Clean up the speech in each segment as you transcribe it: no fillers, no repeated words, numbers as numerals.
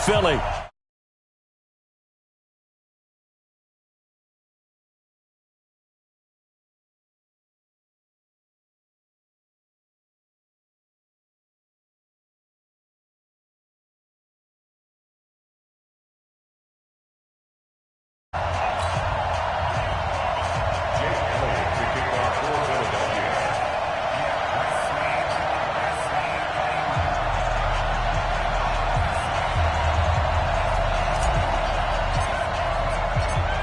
Philly.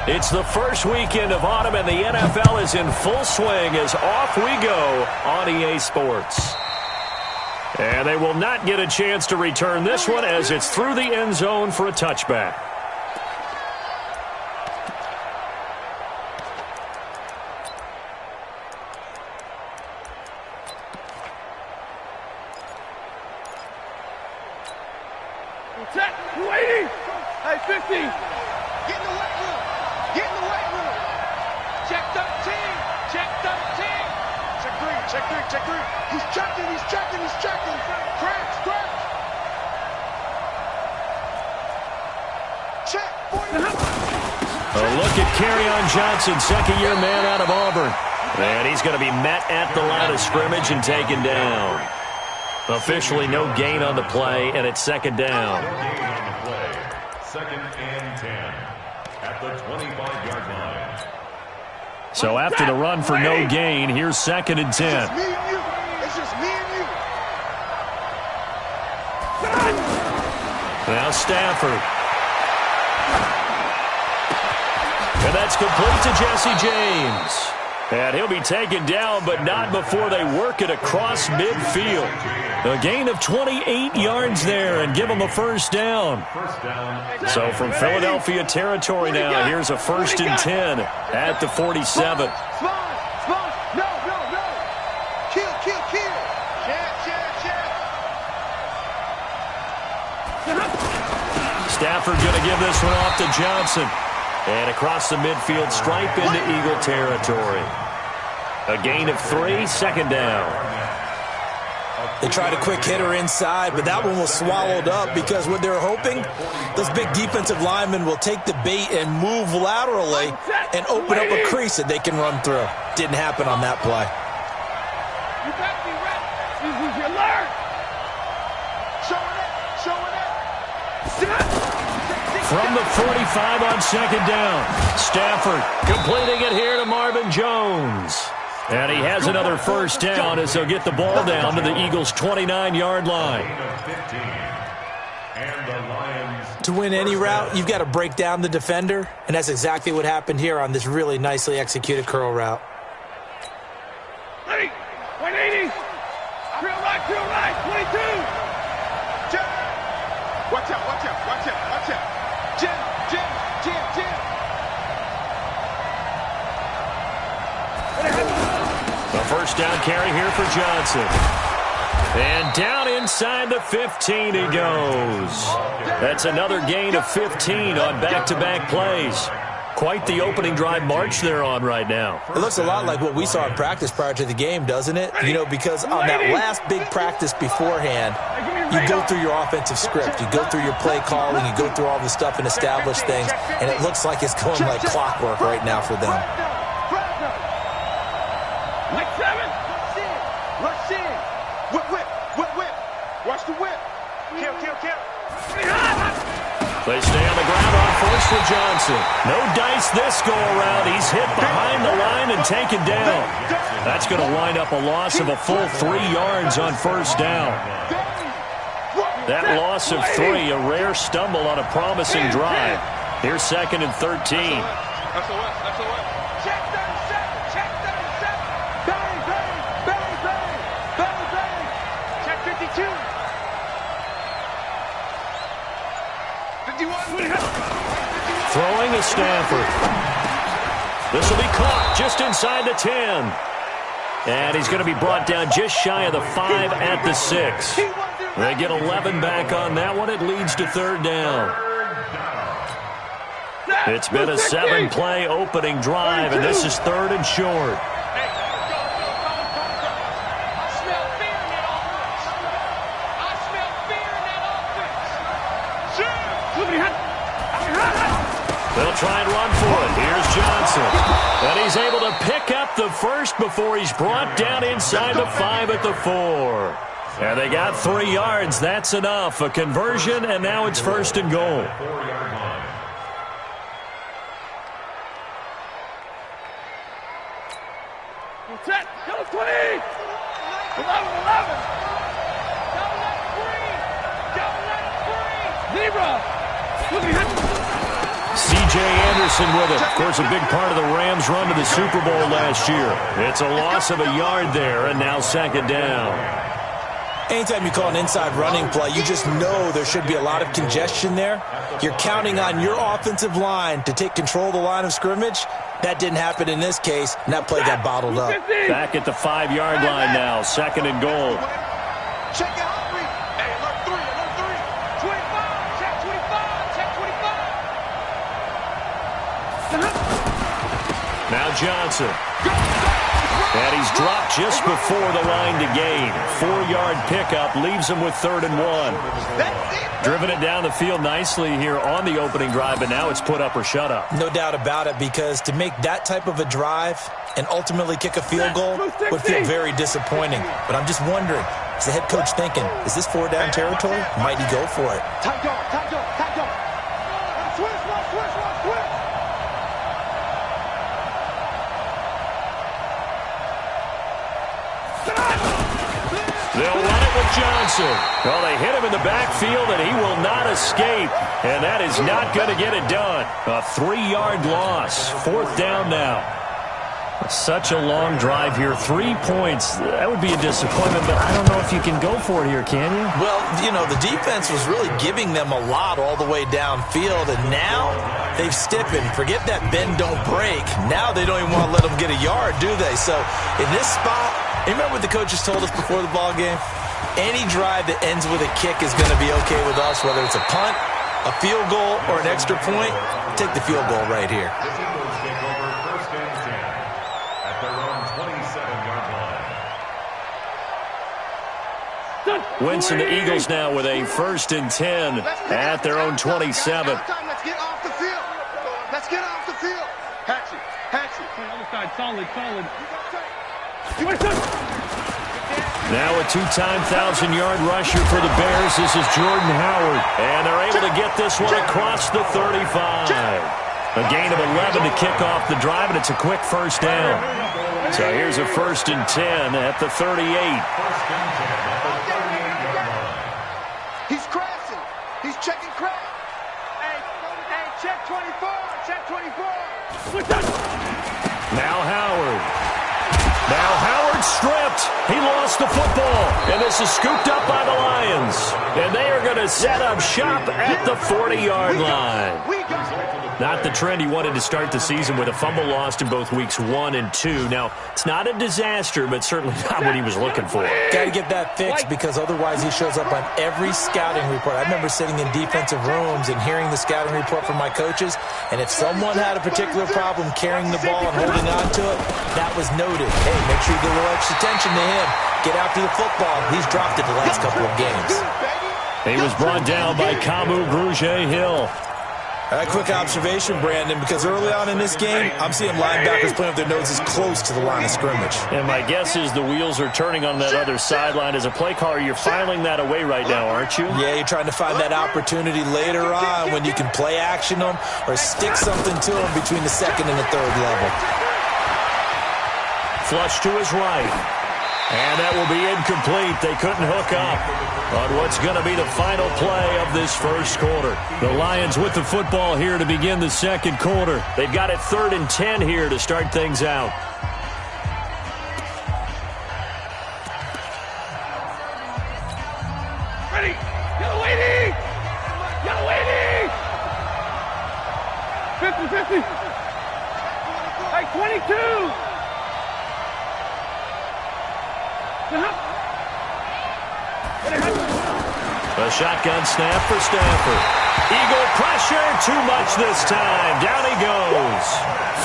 It's the first weekend of autumn, and the NFL is in full swing as off we go on EA Sports. And they will not get a chance to return this one as it's through the end zone for a touchback. Hey, 50. Get in the weight room. Get in the weight room. Check 13. Check 13. Check 3. Check 3. Check 3. He's checking. He's checking. He's checking. Crash. Crash. Check. 40. A look at Kerryon Johnson, second-year man out of Auburn. And he's going to be met at the line of scrimmage and taken down. Officially no gain on the play, and it's second down. No gain on the play. Second and 10 at the 25-yard line. So after the run for no gain, here's second and 10. It's just me and you. It's just me and you. Now Stafford. And that's complete to Jesse James. And he'll be taken down, but not before they work it across midfield. A gain of 28 yards there and give them a first down. So from Philadelphia territory now, here's a first and 10 at the 47. No. Kill. Stafford going to give this one off to Johnson. And across the midfield stripe into Eagle territory. A gain of 3, second down. They tried a quick hitter inside, but that one was swallowed up because what they're hoping, those big defensive linemen will take the bait and move laterally and open up a crease that they can run through. Didn't happen on that play. You got to be ready. You learn. Showing it. From the 45 on second down, Stafford completing it here to Marvin Jones. And he has another first down as they'll get the ball down to the Eagles' 29-yard line. To win any route, you've got to break down the defender, and that's exactly what happened here on this really nicely executed curl route. 180. Drill right, 22. Watch out. Jim. A first down carry here for Johnson. And down inside the 15 he goes. That's another gain of 15 on back-to-back plays. Quite the opening drive march they're on right now. It looks a lot like what we saw in practice prior to the game, doesn't it? You know, because on that last big practice beforehand, you go through your offensive script. You go through your play calling. You go through all the stuff and establish things. And it looks like it's going like clockwork right now for them. Like 7. Rush in. Whip. Watch the whip. Kill. They stay on the ground on first for Johnson. No dice this go-around. He's hit behind the line and taken down. That's going to wind up a loss of a full 3 yards on first down. That loss of 3, a rare stumble on a promising drive. Here's second and 13. SOS. Check 37. Bang. Check 52. 51. Throwing is Stafford. This will be caught just inside the 10. And he's going to be brought down just shy of the 5 at the 6. They get 11 back on that one. It leads to third down. It's been a 7-play opening drive, and this is third and short. They'll try and run for it. Here's Johnson. And he's able to pick up the first before he's brought down inside the 5 at the 4. And they got 3 yards. That's enough. A conversion, and now it's 1st and goal. 4-yard line. Set. Go 20. 11. Don't let free. Zebra. C.J. Anderson with it. Of course, a big part of the Rams' run to the Super Bowl last year. It's a loss of a yard there, and now 2nd down. Anytime you call an inside running play, you just know there should be a lot of congestion there. You're counting on your offensive line to take control of the line of scrimmage. That didn't happen in this case, and that play got bottled up. Back at the 5-yard line now, 2nd and goal. Check it out. Hey, alert 3. 25. Check 25. Check 25. Now Johnson. And he's dropped just before the line to gain. 4-yard pickup leaves him with 3rd and 1. Driven it down the field nicely here on the opening drive, but now it's put up or shut up. No doubt about it, because to make that type of a drive and ultimately kick a field goal would feel very disappointing. But I'm just wondering, is the head coach thinking, is this 4-down territory? Might he go for it? Tight dog. Switch. They'll run it with Johnson. Well, they hit him in the backfield, and he will not escape. And that is not going to get it done. A 3-yard loss. 4th down now. Such a long drive here. 3 points. That would be a disappointment, but I don't know if you can go for it here, can you? Well, the defense was really giving them a lot all the way downfield, and now they've stiffened. Forget that bend, don't break. Now they don't even want to let them get a yard, do they? So in this spot, remember what the coaches told us before the ball game? Any drive that ends with a kick is going to be okay with us, whether it's a punt, a field goal, or an extra point. Take the field goal right here. The Eagles take over 1st and 10 at their own 27-yard line. Winston, the Eagles now with a 1st and 10 at their own 27. Let's get off the field. Hatchet. Other side, solid. Now a 2-time 1,000-yard rusher for the Bears. This is Jordan Howard. And they're able to get this one across the 35. A gain of 11 to kick off the drive, and it's a quick 1st down. So here's a 1st and 10 at the 38. 1st and 10 at the 38-yard line. He's crashing. He's checking crash. Hey, check 24. Now Howard stripped. He lost the football. And this is scooped up by the Lions. And they are going to set up shop at the 40-yard line. Not the trend he wanted to start the season with a fumble lost in both weeks 1 and 2. Now, it's not a disaster, but certainly not what he was looking for. Got to get that fixed, because otherwise he shows up on every scouting report. I remember sitting in defensive rooms and hearing the scouting report from my coaches, and if someone had a particular problem carrying the ball and holding on to it, that was noted. Hey, make sure you get a little extra attention to him. Get after the football. He's dropped it the last couple of games. He was brought down by Kamu Grugier-Hill. A quick observation, Brandon, because early on in this game, I'm seeing linebackers playing with their noses close to the line of scrimmage. And my guess is the wheels are turning on that other sideline. As a play caller, you're filing that away right now, aren't you? Yeah, you're trying to find that opportunity later on when you can play action them or stick something to them between the 2nd and the 3rd level. Flush to his right. And that will be incomplete. They couldn't hook up on what's going to be the final play of this 1st quarter. The Lions with the football here to begin the 2nd quarter. They've got it 3rd and 10 here to start things out. Ready. Yellow lady. 50-50. Hey, 22. A shotgun snap for Stafford. Eagle pressure, too much this time. Down he goes.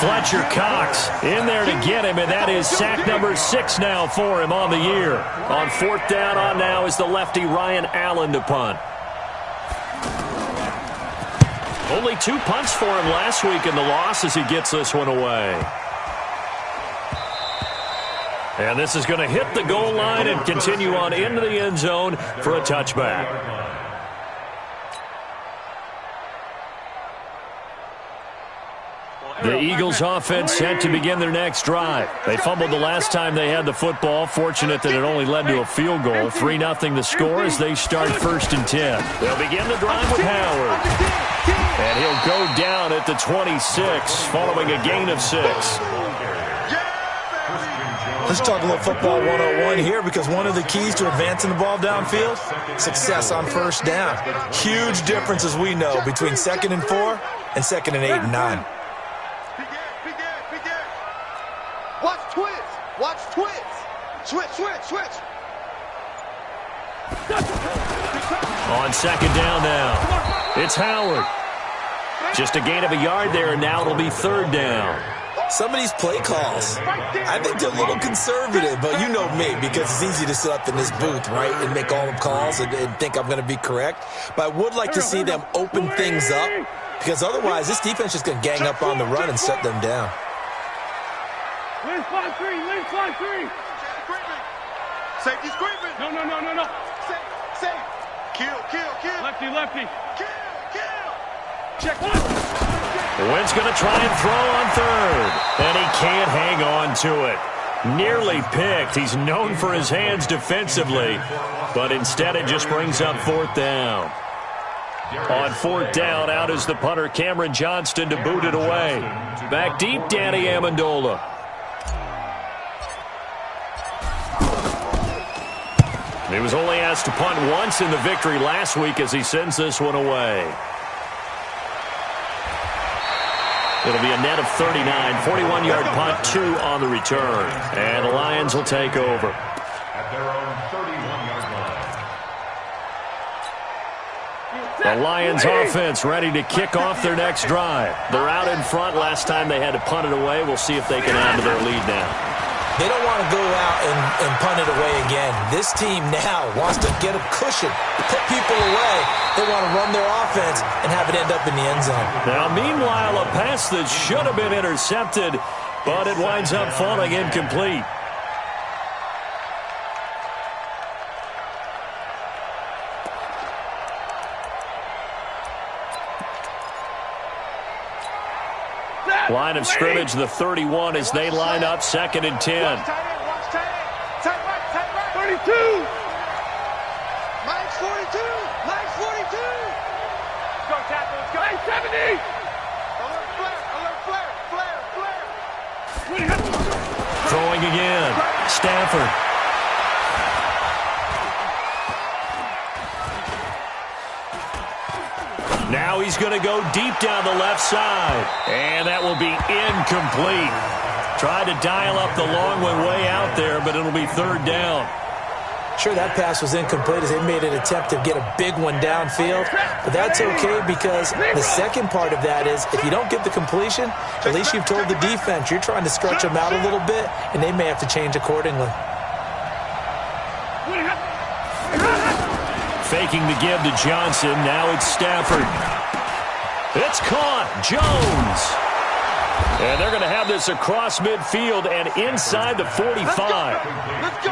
Fletcher Cox in there to get him, and that is sack number 6 now for him on the year. On 4th down on now is the lefty Ryan Allen to punt. Only 2 punts for him last week in the loss as he gets this one away. And this is going to hit the goal line and continue on into the end zone for a touchback. The Eagles offense set to begin their next drive. They fumbled the last time they had the football. Fortunate that it only led to a field goal. 3-0 the score as they start 1st and 10. They'll begin the drive with Howard. And he'll go down at the 26 following a gain of 6. Let's talk a little football 101 here, because one of the keys to advancing the ball downfield, success on 1st down. Huge difference, as we know, between 2nd and 4 and 2nd and 8 and 9. Watch twitch. Watch twitch. Switch. On 2nd down now, it's Howard. Just a gain of a yard there, and now it'll be 3rd down. Some of these play calls, I think they're a little conservative, but you know me, because it's easy to sit up in this booth, right, and make all the calls and think I'm going to be correct. But I would like to see them open things up, because otherwise this defense is going to gang up on the run and shut them down. Lane fly 3. Safety screaming. No. Safe. Kill. Lefty. Kill. Check one. Wynn's going to try and throw on 3rd, and he can't hang on to it. Nearly picked. He's known for his hands defensively, but instead it just brings up 4th down. On 4th down, out is the punter, Cameron Johnston, to boot it away. Back deep, Danny Amendola. He was only asked to punt once in the victory last week as he sends this one away. It'll be a net of 39, 41-yard punt, 2 on the return. And the Lions will take over. At their own 31-yard line. The Lions offense ready to kick off their next drive. They're out in front. Last time they had to punt it away. We'll see if they can add to their lead now. They don't want to go out and punt it away again. This team now wants to get a cushion, put people away. They want to run their offense and have it end up in the end zone. Now, meanwhile, a pass that should have been intercepted, but it winds up falling incomplete. Line of scrimmage, the 31, as they line up 2nd and 10. Watch tight right. 32. Mike's 42. Let's go, tackle. Let's go. 70. Alert, flare. Throwing again. Stafford. Now he's going to go deep down the left side. And that will be incomplete. Tried to dial up the long one way out there, but it'll be 3rd down. Sure, that pass was incomplete as they made an attempt to get a big one downfield. But that's okay, because the second part of that is if you don't get the completion, at least you've told the defense you're trying to stretch them out a little bit, and they may have to change accordingly. Faking the give to Johnson. Now it's Stafford. It's caught. Jones. And they're going to have this across midfield and inside the 45.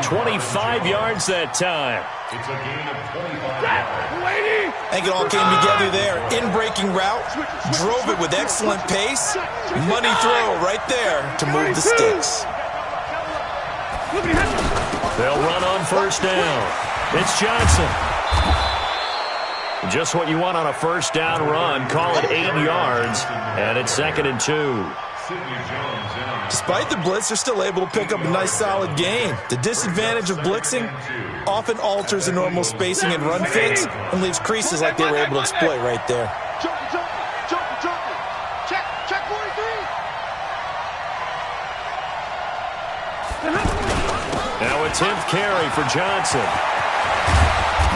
25 yards that time. It's a gain of 25 yards. I think it all came together there. In-breaking route. Drove it with excellent pace. Money throw right there to move the sticks. They'll run on 1st down. It's Johnson. Just what you want on a 1st down run. Call it 8 yards, and it's 2nd and 2. Despite the blitz, they're still able to pick up a nice, solid gain. The disadvantage of blitzing often alters the normal spacing and run fits and leaves creases like they were able to exploit right there. Check 43. Now a 10th carry for Johnson.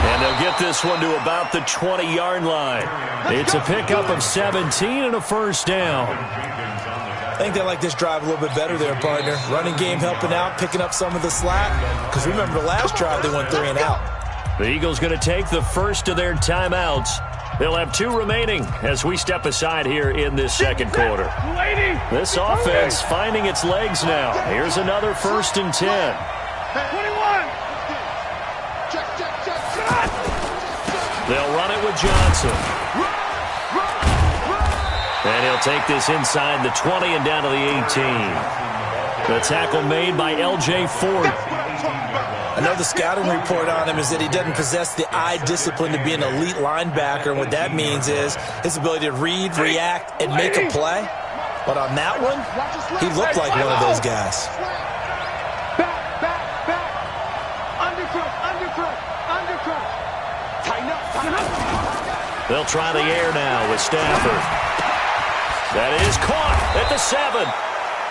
And they'll get this one to about the 20-yard line. It's a pickup of 17 and a 1st down. I think they like this drive a little bit better there, partner. Running game helping out, picking up some of the slack. Because remember, the last drive they went 3 and out. The Eagles going to take the first of their timeouts They'll have 2 remaining as we step aside here in this second quarter. This offense finding its legs now. Here's another 1st and 10. 21. They'll run it with Johnson. And he'll take this inside the 20 and down to the 18. The tackle made by L.J. Ford. I know the scouting report on him is that he doesn't possess the eye discipline to be an elite linebacker, and what that means is his ability to read, react, and make a play. But on that one, he looked like one of those guys. Back. Undercut. Tighten up. They'll try the air now with Stafford. That is caught at the 7.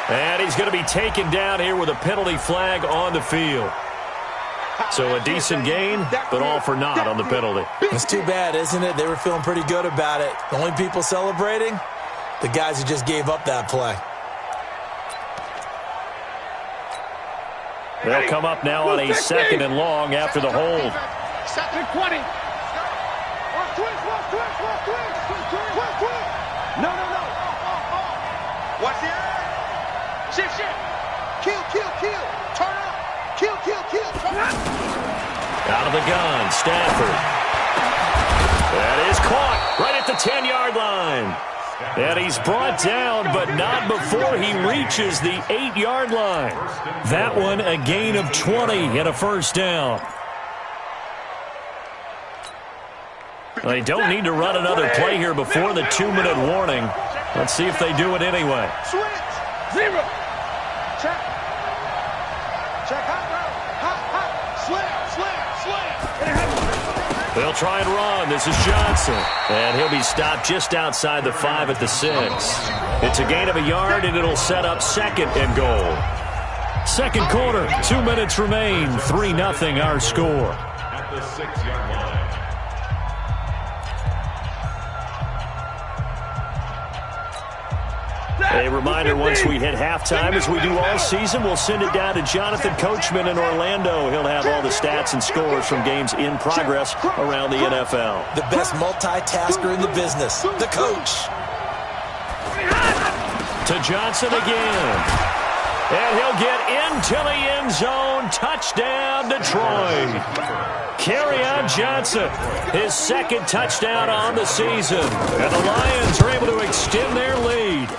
And he's going to be taken down here with a penalty flag on the field. So a decent gain, but all for naught on the penalty. It's too bad, isn't it? They were feeling pretty good about it. The only people celebrating, the guys who just gave up that play. They'll come up now on a 2nd and long after the hold. 20. No. What's the shift. Kill. Turn up. Kill. Turn up. Out of the gun, Stafford. That is caught right at the 10-yard line. And he's brought down, but not before he reaches the 8-yard line. That one a gain of 20 and a 1st down. They don't need to run another play here before the 2-minute warning. Let's see if they do it anyway. Switch. 0. Check. Slam. They'll try and run. This is Johnson. And he'll be stopped just outside the 5 at the 6. It's a gain of a yard, and it'll set up 2nd and goal. Second quarter, 2 minutes remain. 3-0 our score. At the 6-yard line. A reminder, once we hit halftime, as we do all season, we'll send it down to Jonathan Coachman in Orlando. He'll have all the stats and scores from games in progress around the NFL. The best multitasker in the business, the coach. To Johnson again. And he'll get into the end zone. Touchdown, Detroit. Kerryon Johnson, his 2nd touchdown on the season. And the Lions are able to extend their lead.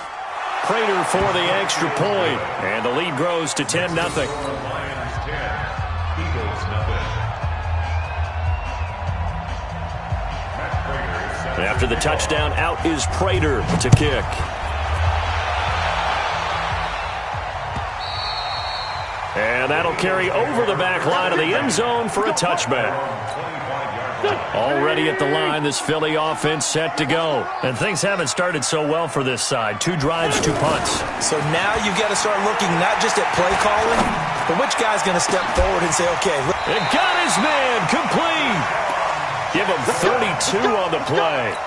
Prater for the extra point, and the lead grows to 10-0. Lions 10, Eagles nothing. After the touchdown, out is Prater to kick. And that'll carry over the back line of the end zone for a touchback. Already at the line, this Philly offense set to go. And things haven't started so well for this side. 2 drives, 2 punts. So now you've got to start looking not just at play calling, but which guy's going to step forward and say, okay. And got his man complete. Give him 32 on the play.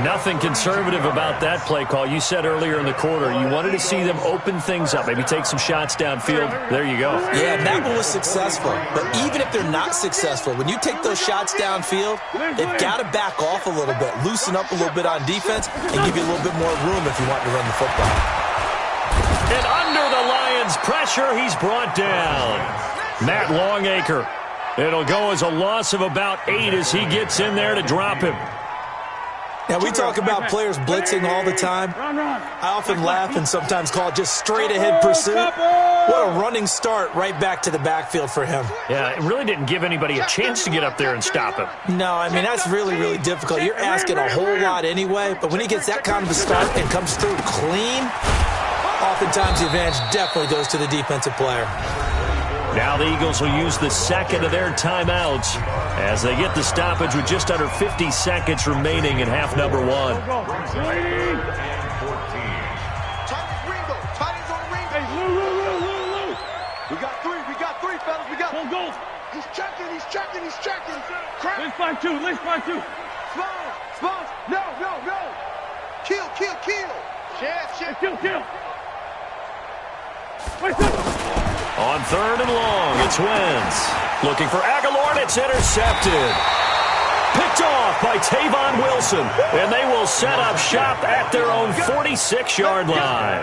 Nothing conservative about that play call. You said earlier in the quarter you wanted to see them open things up, maybe take some shots downfield. There you go. Yeah, that one was successful. But even if they're not successful, when you take those shots downfield, they've got to back off a little bit, loosen up a little bit on defense, and give you a little bit more room if you want to run the football. And under the Lions' pressure, he's brought down. Matt Longacre. It'll go as a loss of about 8 as he gets in there to drop him. Now, we talk about players blitzing all the time. I often laugh and sometimes call it just straight-ahead pursuit. What a running start right back to the backfield for him. Yeah, it really didn't give anybody a chance to get up there and stop him. No, I mean, that's really, really difficult. You're asking a whole lot anyway, but when he gets that kind of a start and comes through clean, oftentimes the advantage definitely goes to the defensive player. Now the Eagles will use the 2nd of their timeouts as they get the stoppage with just under 50 seconds remaining in half number 1. Tightens on the ring. Hey, Lou. We got three, fellas. We got one goal. He's checking. Let's find two. Spawns. No. Kill. Chef. Kill. On 3rd and long, it's Wentz. Looking for Aguilar, and it's intercepted. Picked off by Tavon Wilson, and they will set up shop at their own 46-yard line.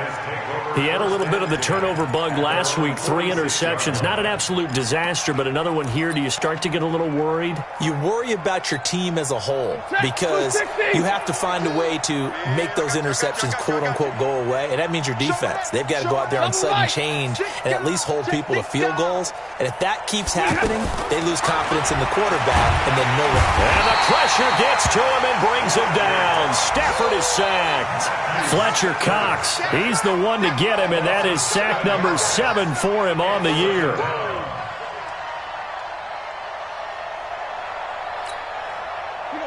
He had a little bit of the turnover bug last week, 3 interceptions. Not an absolute disaster, but another one here. Do you start to get a little worried? You worry about your team as a whole because you have to find a way to make those interceptions, quote-unquote, go away, and that means your defense. They've got to go out there on sudden change and at least hold people to field goals, and if that keeps happening, they lose confidence in the quarterback and then no one. And the pressure gets to him and brings him down. Stafford is sacked. Fletcher Cox, he's the one to get him, and that is sack number 7 for him on the year.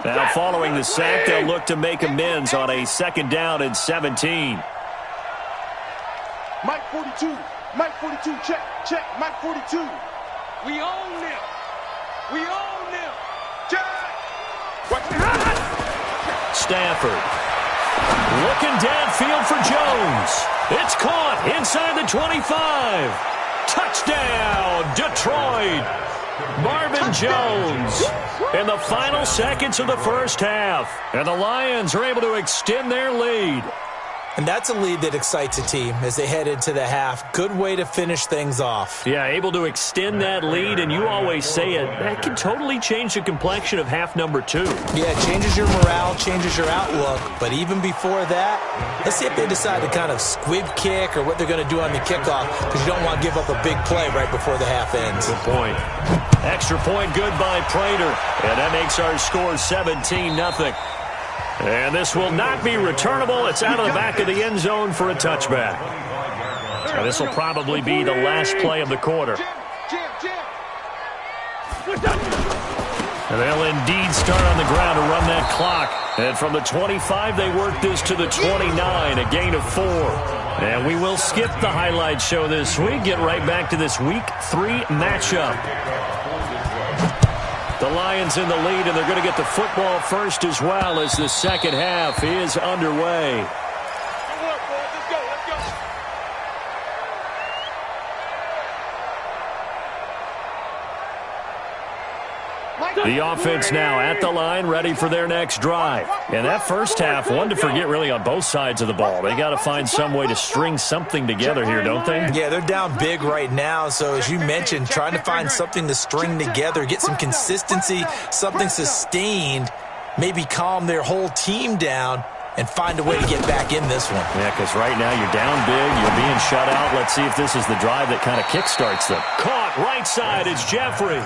Now, following the sack, they'll look to make amends on a 2nd down and 17. Mike 42. Mike 42. Check. Check. Mike 42. We own them. We own them. Check. Stafford looking downfield for Jones. It's caught inside the 25. Touchdown, Detroit. Marvin Jones in the final seconds of the first half. And the Lions are able to extend their lead. And that's a lead that excites a team as they head into the half. Good way to finish things off. Yeah, able to extend that lead, and you always say it, that can totally change the complexion of half number 2. Yeah, it changes your morale, changes your outlook. But even before that, let's see if they decide to kind of squib kick or what they're going to do on the kickoff, because you don't want to give up a big play right before the half ends. Good point. Extra point good by Prater, and that makes our score 17-0. And this will not be returnable. It's out of the back of the end zone for a touchback. And this will probably be the last play of the quarter. And they'll indeed start on the ground to run that clock. And from the 25, they work this to the 29, a gain of 4. And we will skip the highlight show this week. Get right back to this Week 3 matchup. The Lions in the lead, and they're going to get the football first as well as the second half is underway. The offense now at the line, ready for their next drive. And that first half, one to forget really on both sides of the ball. They got to find some way to string something together here, don't they? Yeah, they're down big right now. So as you mentioned, trying to find something to string together, get some consistency, something sustained, maybe calm their whole team down and find a way to get back in this one. Yeah, because right now you're down big, you're being shut out. Let's see if this is the drive that kind of kickstarts them. Caught right side is Jeffrey.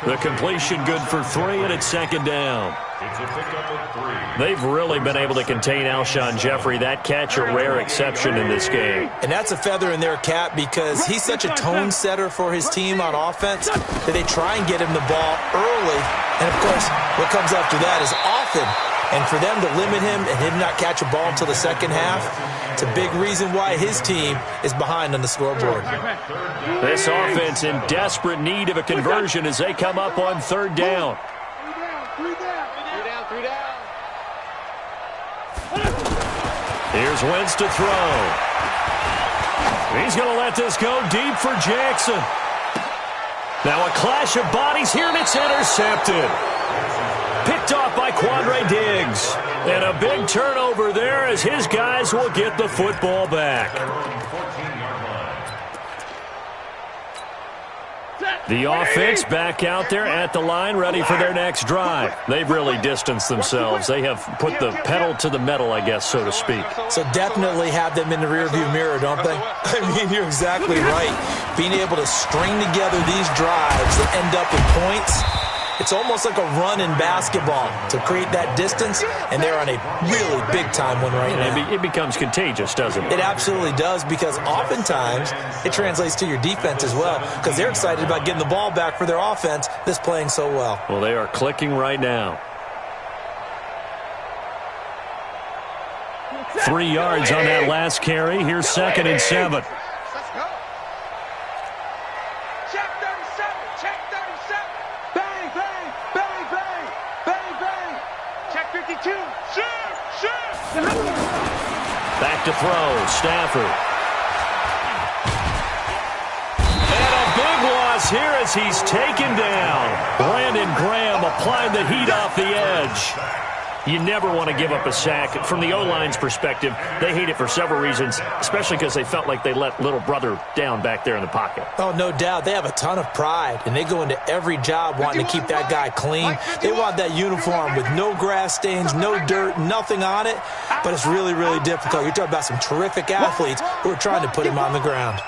The completion good for 3, and it's 2nd down. It's a pickup of 3. They've really been able to contain Alshon Jeffrey. That catch a rare exception in this game. And that's a feather in their cap because he's such a tone setter for his team on offense that they try and get him the ball early. And, of course, what comes after that is often. And for them to limit him and him not catch a ball until the second half, it's a big reason why his team is behind on the scoreboard. This offense in desperate need of a conversion as they come up on 3rd down. 3 down. Here's Wentz to throw. He's going to let this go deep for Jackson. Now a clash of bodies here, and it's intercepted. Picked off by Quandre Diggs. And a big turnover there as his guys will get the football back. The offense back out there at the line, ready for their next drive. They've really distanced themselves. They have put the pedal to the metal, I guess, so to speak. So definitely have them in the rearview mirror, don't they? I mean, you're exactly right. Being able to string together these drives that end up with points, it's almost like a run in basketball to create that distance, and they're on a really big-time one right now. It becomes contagious, doesn't it? It absolutely does, because oftentimes it translates to your defense as well, because they're excited about getting the ball back for their offense that's playing so well. Well, they are clicking right now. 3 yards on that last carry. Here's 2nd and 7. Back to throw, Stafford. And a big loss falls here as he's taken down. Brandon Graham applying the heat off the edge. You never want to give up a sack. From the O-line's perspective, they hate it for several reasons, especially because they felt like they let little brother down back there in the pocket. Oh, no doubt. They have a ton of pride, and they go into every job wanting to keep that guy clean. They want that uniform with no grass stains, no dirt, nothing on it, but it's really, really difficult. You're talking about some terrific athletes who are trying to put him on the ground.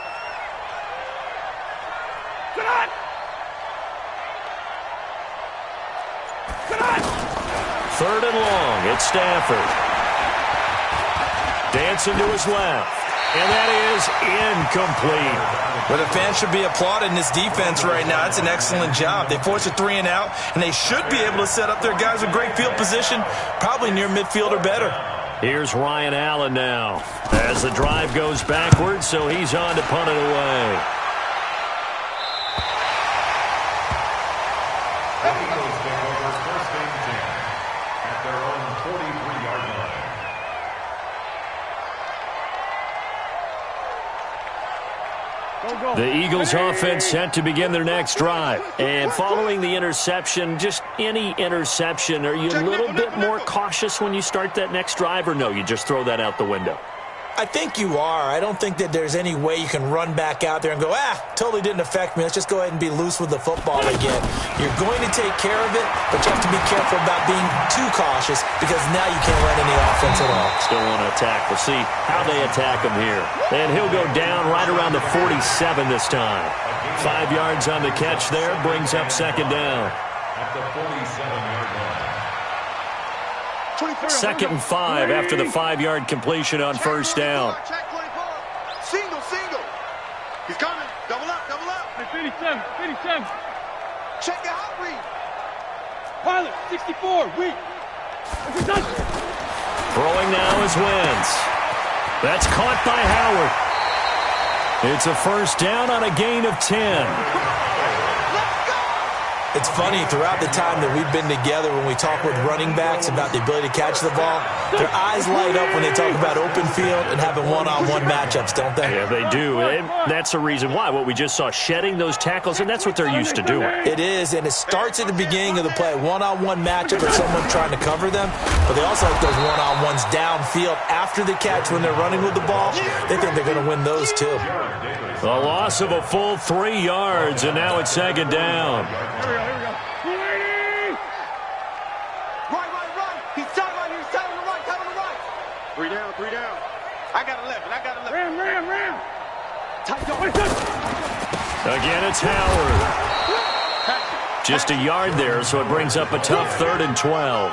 Third and long, it's Stafford. Dancing to his left, and that is incomplete. Well, the fans should be applauding this defense right now. It's an excellent job. They force a 3 and out, and they should be able to set up their guys with great field position, probably near midfield or better. Here's Ryan Allen now, as the drive goes backwards, so he's on to punt it away. The Eagles offense set to begin their next drive. And following the interception, just any interception, are you a little bit more cautious when you start that next drive, or no, you just throw that out the window? I think you are. I don't think that there's any way you can run back out there and go, totally didn't affect me. Let's just go ahead and be loose with the football again. You're going to take care of it, but you have to be careful about being too cautious because now you can't run any offense at all. Still want to attack. We'll see how they attack him here. And he'll go down right around the 47 this time. 5 yards on the catch there, brings up second down. At the 47-yard line. 2nd and 5 after the 5-yard completion on first down. Check 24. Single. He's coming. Double up. 57. Check the hot read. Pilot, 64. Weak. Throwing now is Wentz. That's caught by Howard. It's a first down on a gain of 10. It's funny, throughout the time that we've been together, when we talk with running backs about the ability to catch the ball, their eyes light up when they talk about open field and having one-on-one matchups, don't they? Yeah, they do. And that's the reason why. What we just saw, shedding those tackles, and that's what they're used to doing. It is, and it starts at the beginning of the play. One-on-one matchup with someone trying to cover them, but they also like those one-on-ones downfield after the catch when they're running with the ball. They think they're going to win those, too. A loss of a full 3 yards, and now it's second down. Here we go. Right. He's tight on the right. 3 down. I got 11. Ram. Tight up. Again, it's Howard. Just a yard there, so it brings up a tough 3rd and 12.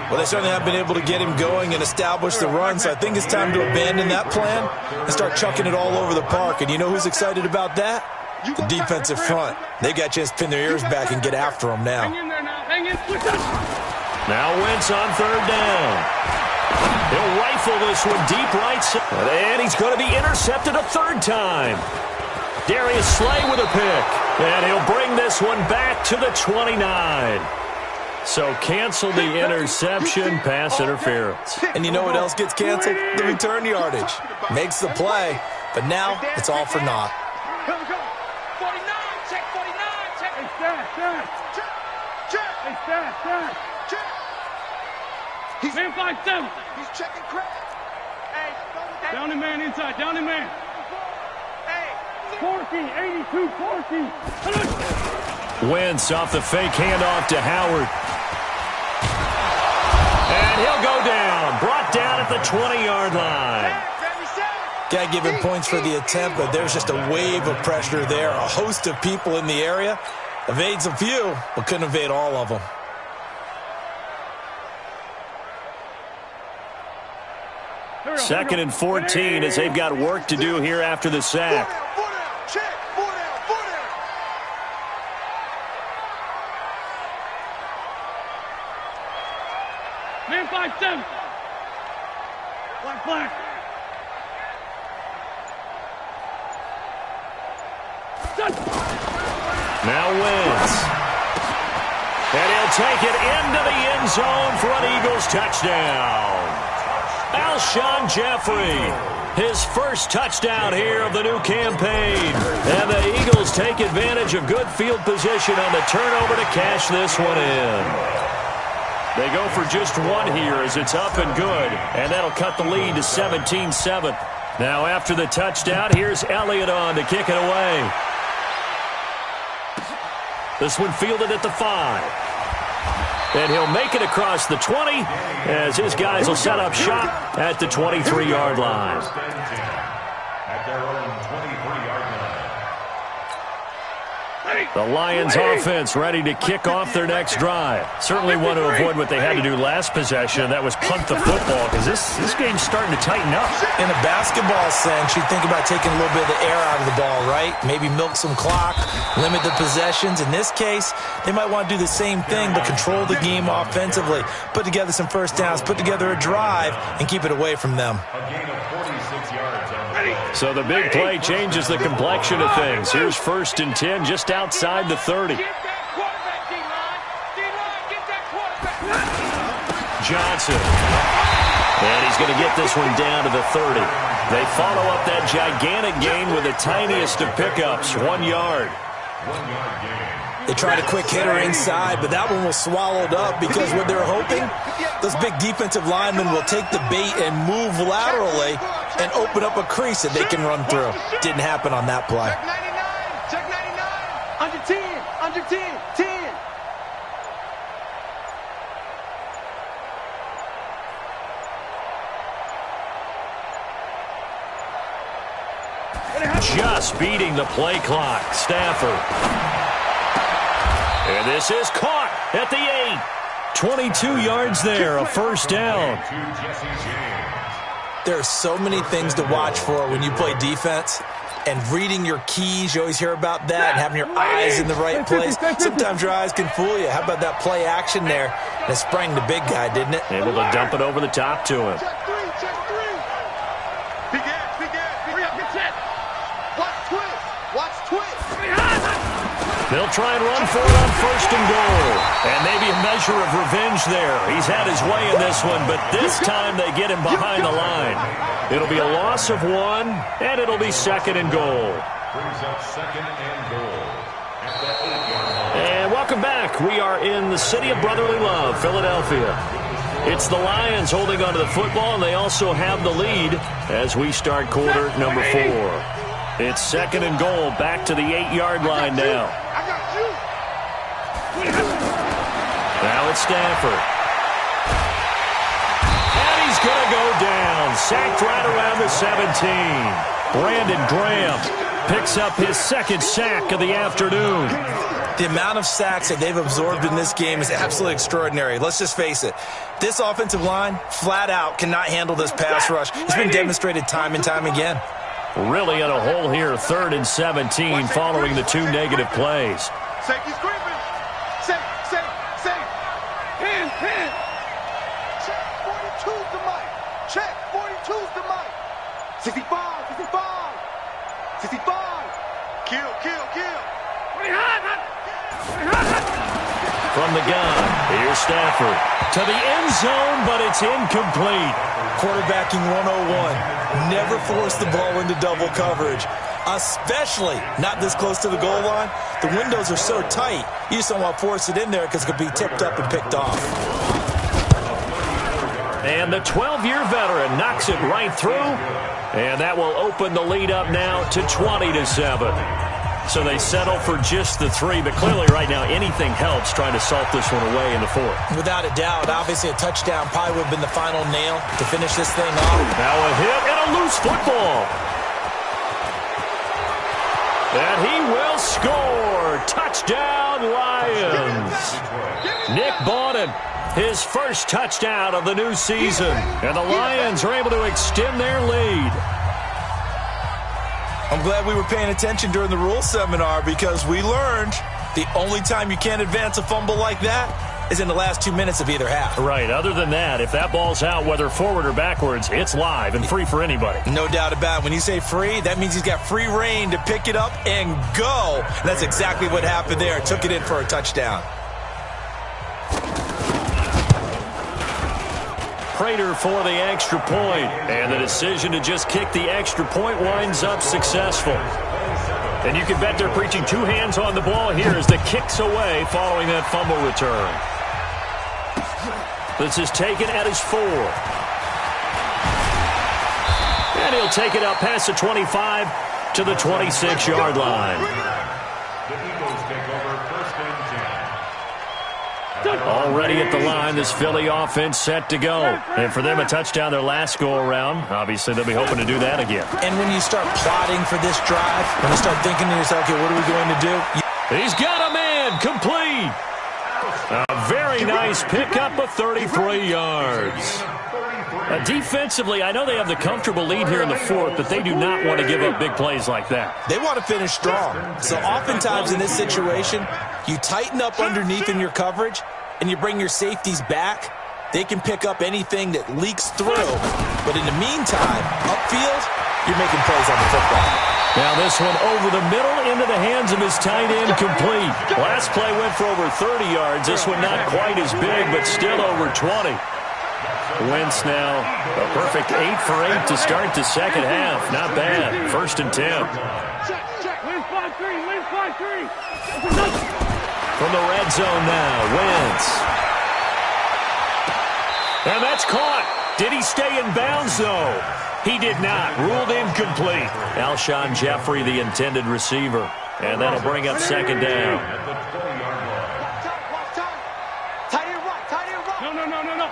Well, they certainly have been able to get him going and establish the run, so I think it's time to abandon that plan and start chucking it all over the park. And you know who's excited about that? The defensive front. They got a chance to pin their ears back and get after him now. Hang in there now. Hang in. Now Wentz on 3rd down. He'll rifle this one deep right side. And he's going to be intercepted a 3rd time. Darius Slay with a pick. And he'll bring this one back to the 29. So cancel the interception, pass interference. And you know what else gets canceled? The return yardage. Makes the play, but now it's all for naught. Go. 49. Check 49. Check. Hey, Staff. Hey, Staff. Man 5-7. He's checking crack. Hey. Down and man inside. Hey. Corky, 82, Corky. Wentz off the fake handoff to Howard. And he'll go down. Brought down at the 20-yard line. Got to give him points for the attempt, but there's just a wave of pressure there. A host of people in the area. Evades a few, but couldn't evade all of them. Second and 14 as they've got work to do here after the sack. Check. 4 down. Man 5-7. Black. Now Wentz. And he'll take it into the end zone for an Eagles touchdown. Alshon Jeffrey His first touchdown here of the new campaign. And the Eagles take advantage of good field position on the turnover to cash this one in. They go for just one here as it's up and good. And that'll cut the lead to 17-7. Now after the touchdown, here's Elliott on to kick it away. This one fielded at the 5. And he'll make it across the 20 as his guys will set up shop at the 23-yard line. At their own 23-yard line. The Lions offense ready to kick off their next drive. Certainly want to avoid what they had to do last possession. That was punt the football because this game's starting to tighten up. In a basketball sense, you think about taking a little bit of the air out of the ball, right? Maybe milk some clock, limit the possessions. In this case, they might want to do the same thing but control the game offensively. Put together some first downs, put together a drive, and keep it away from them. A gain of 46 yards on the play. So the big play changes the complexion of things. Here's 1st and 10 just outside the 30. Johnson. And he's going to get this one down to the 30. They follow up that gigantic gain with the tiniest of pickups, 1 yard. 1 yard gain. They tried a quick hitter inside, but that one was swallowed up because what they're hoping, those big defensive linemen will take the bait and move laterally and open up a crease that they can run through. Didn't happen on that play. Check 99. Under 10. Under 10. 10. Just beating the play clock. Stafford. And this is caught at the 8. 22 yards there, a first down. To Jesse James. There are so many things to watch for when you play defense. And reading your keys, you always hear about that, and having your eyes in the right place. Sometimes your eyes can fool you. How about that play action there? And it sprang the big guy, didn't it? Able to dump it over the top to him. Check 3. Check 3. Big ass. Big ass. Hurry up. Get set. Watch twist. Watch twist. They'll try and run for it on 1st and goal. And maybe a measure of revenge there. He's had his way in this one, but this time they get him behind the line. It'll be a loss of 1, and it'll be 2nd and goal. Brings up 2nd and goal. At the 8-yard line. And welcome back. We are in the city of brotherly love, Philadelphia. It's the Lions holding onto the football, and they also have the lead as we start quarter number 4. It's 2nd and goal, back to the 8-yard line now. I got you. Now it's Stafford. And he's going to go down. Sacked right around the 17. Brandon Graham picks up his 2nd sack of the afternoon. The amount of sacks that they've absorbed in this game is absolutely extraordinary. Let's just face it. This offensive line, flat out, cannot handle this pass rush. It's been demonstrated time and time again. Really in a hole here, 3rd and 17 following the 2 negative plays. Safety screaming. Safe. Hand. Check 42's the mic. Check 42's the mic. 65. 65. Kill. From the gun, here's Stafford. To the end zone, but it's incomplete. Quarterbacking 101. Never force the ball into double coverage, especially not this close to the goal line. The windows are so tight, you just don't want to force it in there because it could be tipped up and picked off. And the 12-year veteran knocks it right through, and that will open the lead up now to 20-7. So they settle for just the 3, but clearly right now anything helps trying to salt this one away in the 4th. Without a doubt, obviously a touchdown probably would have been the final nail to finish this thing off. Now a hit and a loose football. And he will score. Touchdown, Lions. Nick Bawden, his first touchdown of the new season. And the Lions are able to extend their lead. I'm glad we were paying attention during the rules seminar because we learned the only time you can't advance a fumble like that is in the last 2 minutes of either half. Right. Other than that, if that ball's out, whether forward or backwards, it's live and free for anybody. No doubt about it. When you say free, that means he's got free reign to pick it up and go. And that's exactly what happened there. Took it in for a touchdown. Prater for the extra point. And the decision to just kick the extra point winds up successful. And you can bet they're preaching two hands on the ball here as the kick's away following that fumble return. This is taken at his 4. And he'll take it up past the 25 to the 26-yard line. The Eagles take over first and 10. Already at the line, this Philly offense set to go. And for them, a touchdown their last go-around. Obviously, they'll be hoping to do that again. And when you start plotting for this drive, when you start thinking to yourself, okay, what are we going to do? He's got a man, complete. A very nice pickup of 33 yards. Defensively, I know they have the comfortable lead here in the 4th, but they do not want to give up big plays like that. They want to finish strong. So oftentimes in this situation, you tighten up underneath in your coverage, and you bring your safeties back. They can pick up anything that leaks through. But in the meantime, upfield, you're making plays on the football. Now this one over the middle into the hands of his tight end, complete. Last play went for over 30 yards. This one not quite as big, but still over 20. Wentz now a perfect 8 for 8 to start the second half. Not bad. First and 10. Win 5-3. Win 5-3. From the red zone now, Wentz. And that's caught. Did he stay in bounds, though? He did not. Ruled incomplete. Alshon Jeffrey, the intended receiver. And that'll bring up second down. No.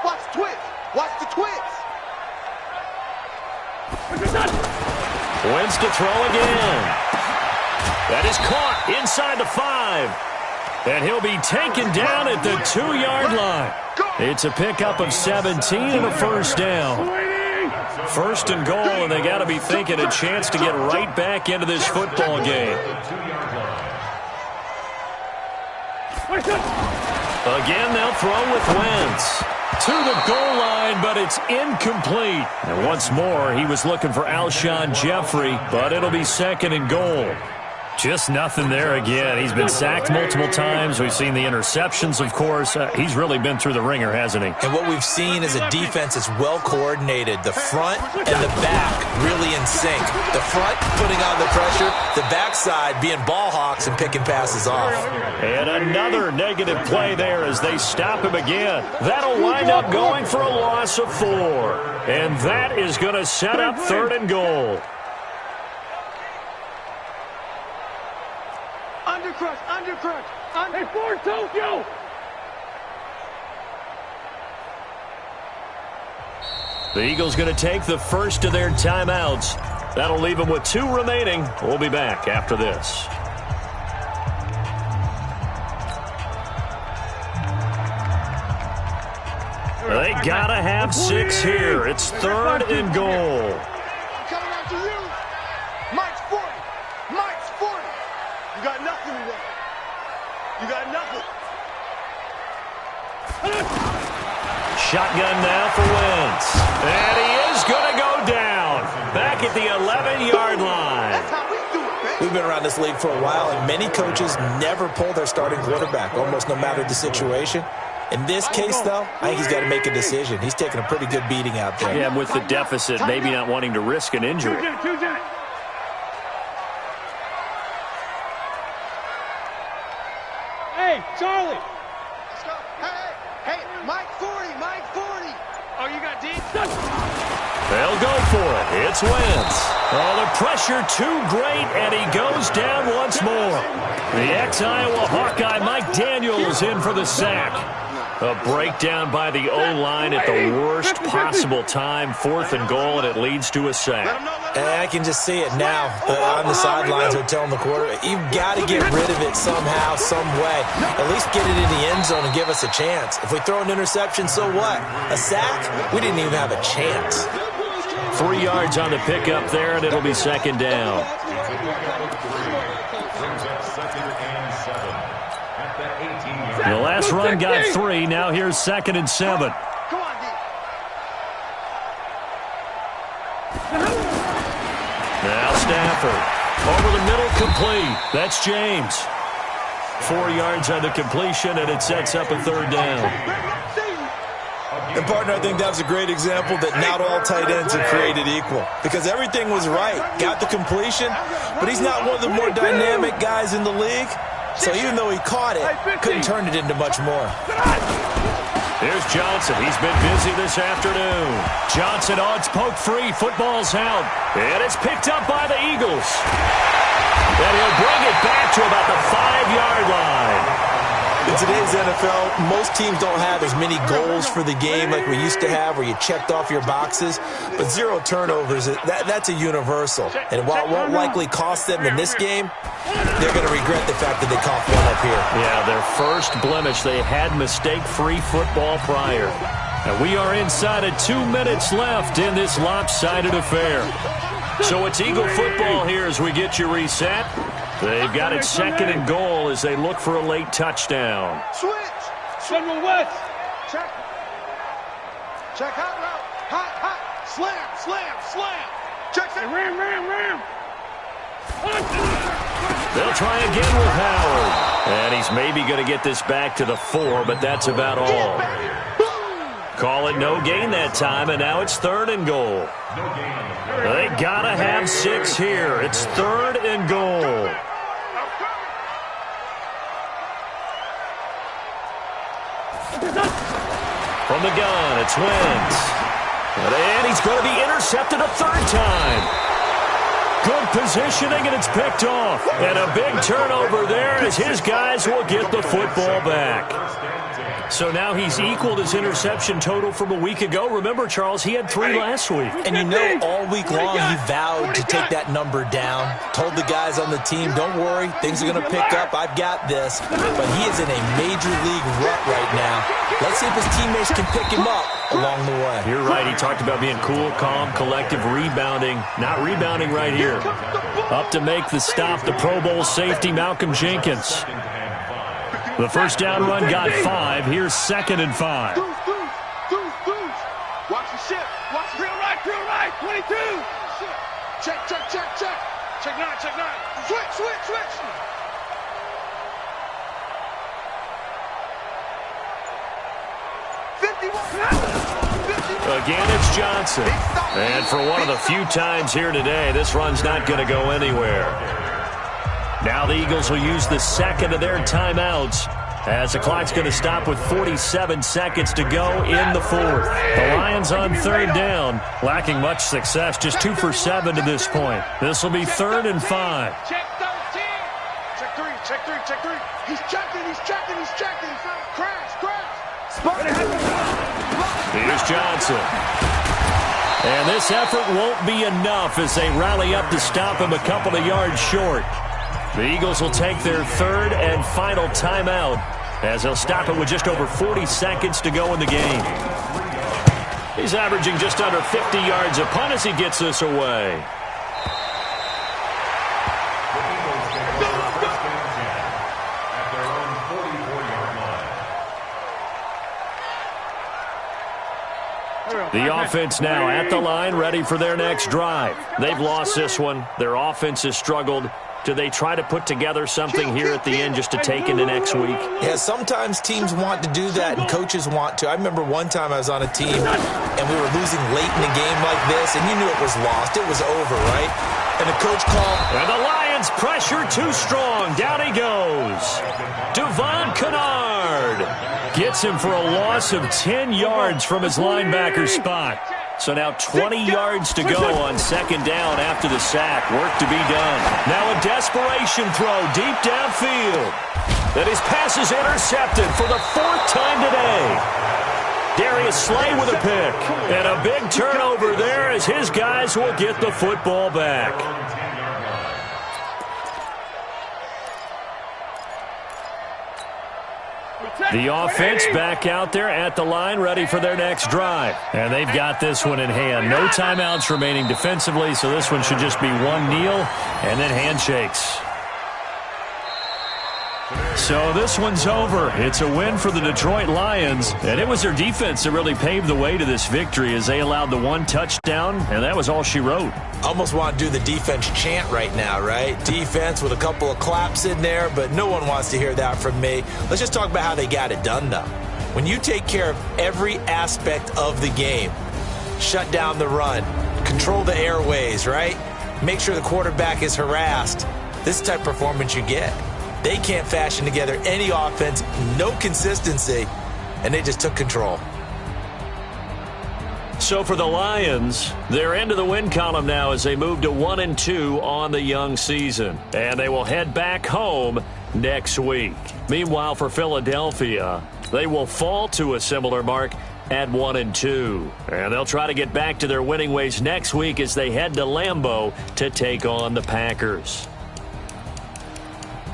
Watch the twist. Watch the twist. Wentz to throw again. That is caught inside the 5. And he'll be taken down at the 2-yard line. It's a pickup of 17 and a first down. First and goal, and they got to be thinking a chance to get right back into this football game. Again, they'll throw with Wentz. To the goal line, but it's incomplete. And once more, he was looking for Alshon Jeffrey, but it'll be second and goal. Just nothing there again. He's been sacked multiple times. We've seen the interceptions, of course. He's really been through the ringer, hasn't he? And what we've seen is a defense that's well coordinated. The front and the back really in sync. The front putting on the pressure, the backside being ball hawks and picking passes off. And another negative play there as they stop him again. That'll wind up going for a loss of 4. And that is going to set up third and goal. Undercrush. Hey, Ford Tokyo. The Eagles going to take the first of their timeouts. That'll leave them with 2 remaining. We'll be back after this. They got to have 6 here. It's third and goal. Coming after you. Mike's 40. Mike's 40. You got nothing today. You got nothing. Shotgun now for Wentz. And he is going to go down. Back at the 11-yard line. That's how we do it, man. We've been around this league for a while, and many coaches never pull their starting quarterback, almost no matter the situation. In this case, though, I think he's got to make a decision. He's taking a pretty good beating out there. Yeah, with the deficit, maybe not wanting to risk an injury. Hey, Charlie. Let's go. Hey, Mike 40. Oh, you got D? They'll go for it. It's Wentz. Oh, the pressure too great, and he goes down once more. The ex-Iowa Hawkeye Mike Daniels in for the sack. A breakdown by the O-line at the worst possible time. 4th and goal, and it leads to a sack. And I can just see it now on the sidelines. They're telling the quarterback, you've got to get rid of it somehow, some way. At least get it in the end zone and give us a chance. If we throw an interception, so what? A sack? We didn't even have a chance. 3 yards on the pickup there, and it'll be second down. The last run got 3. Now here's second and 7. Come on, D. Now Stafford. Over the middle, complete. That's James. 4 yards on the completion, and it sets up a third down. And, partner, I think that's a great example that not all tight ends are created equal because everything was right. Got the completion, but he's not one of the more dynamic guys in the league. So even though he caught it, couldn't turn it into much more. Here's Johnson. He's been busy this afternoon. Johnson, it's poked free. Football's out. And it's picked up by the Eagles. And he'll bring it back to about the 5-yard line. In today's NFL, most teams don't have as many goals for the game like we used to have where you checked off your boxes. But 0 turnovers, that's a universal. And while it won't likely cost them in this game, they're going to regret the fact that they coughed one up here. Yeah, their first blemish. They had mistake-free football prior. And we are inside of 2 minutes left in this lopsided affair. So it's Eagle football here as we get you reset. They've got it 2nd and goal as they look for a late touchdown. Switch. General West. Check. Check hot route. Hot. Slam. Check it. Ram. They'll try again with Howard. And he's maybe going to get this back to the 4, but that's about all. Call it no gain that time, and now it's 3rd and goal. They got to have 6 here. It's 3rd and goal. From the gun, it's Wentz. And he's going to be intercepted a 3rd time. Good positioning, and it's picked off. And a big turnover there as his guys will get the football back. So now he's equaled his interception total from a week ago. Remember, Charles, he had 3 last week. And you know all week long he vowed to take that number down. Told the guys on the team, don't worry, things are going to pick up. I've got this. But he is in a major league rut right now. Let's see if his teammates can pick him up along the way. You're right. He talked about being cool, calm, collective, rebounding. Not rebounding right here. Up to make the stop, the Pro Bowl safety, Malcolm Jenkins. The first down run got 5. Here's 2nd and 5. Watch the ship. Watch the real right. 22. Check. Check 9. Switch. Again, it's Johnson. And for one of the few times here today, this run's not going to go anywhere. Now the Eagles will use the 2nd of their timeouts as the clock's going to stop with 47 seconds to go in the 4th. The Lions on 3rd down, lacking much success, just 2 for 7 to this point. This will be 3rd and 5. Check 13. Check 3. He's checking. Crash. Here's Johnson. And this effort won't be enough as they rally up to stop him a couple of yards short. The Eagles will take their 3rd and final timeout as they'll stop it with just over 40 seconds to go in the game. He's averaging just under 50 yards a punt as he gets this away. The offense now at the line, ready for their next drive. They've lost this one. Their offense has struggled. Do they try to put together something here at the end just to take into next week? Yeah, sometimes teams want to do that and coaches want to. I remember one time I was on a team and we were losing late in a game like this, and you knew it was lost. It was over, right? And the coach called. And the Lions pressure too strong. Down he goes. Devon Kennard gets him for a loss of 10 yards from his linebacker spot. So now 20 yards to go on 2nd down after the sack. Work to be done. Now a desperation throw deep downfield. And his pass is intercepted for the 4th time today. Darius Slay with a pick. And a big turnover there as his guys will get the football back. The offense back out there at the line, ready for their next drive. And they've got this one in hand. No timeouts remaining defensively, so this one should just be one kneel and then handshakes. So this one's over. It's a win for the Detroit Lions, and it was their defense that really paved the way to this victory as they allowed the 1 touchdown, and that was all she wrote. Almost want to do the defense chant right now, right? Defense with a couple of claps in there, but no one wants to hear that from me. Let's just talk about how they got it done, though. When you take care of every aspect of the game, shut down the run, control the airways, right? Make sure the quarterback is harassed. This type of performance you get. They can't fashion together any offense, no consistency, and they just took control. So for the Lions, they're into the win column now as they move to 1-2 on the young season. And they will head back home next week. Meanwhile, for Philadelphia, they will fall to a similar mark at 1-2. And they'll try to get back to their winning ways next week as they head to Lambeau to take on the Packers.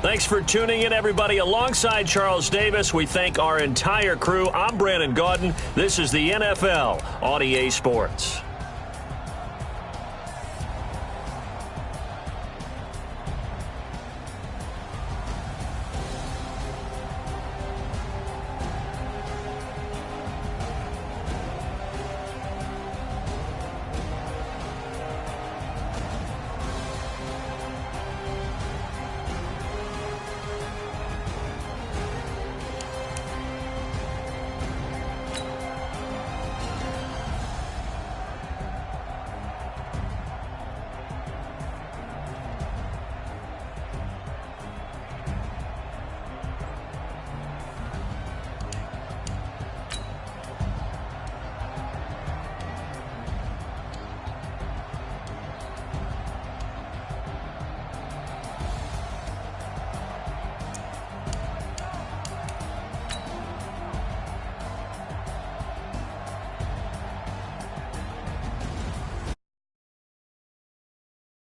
Thanks for tuning in, everybody. Alongside Charles Davis, we thank our entire crew. I'm Brandon Gaudin. This is the NFL on EA Sports.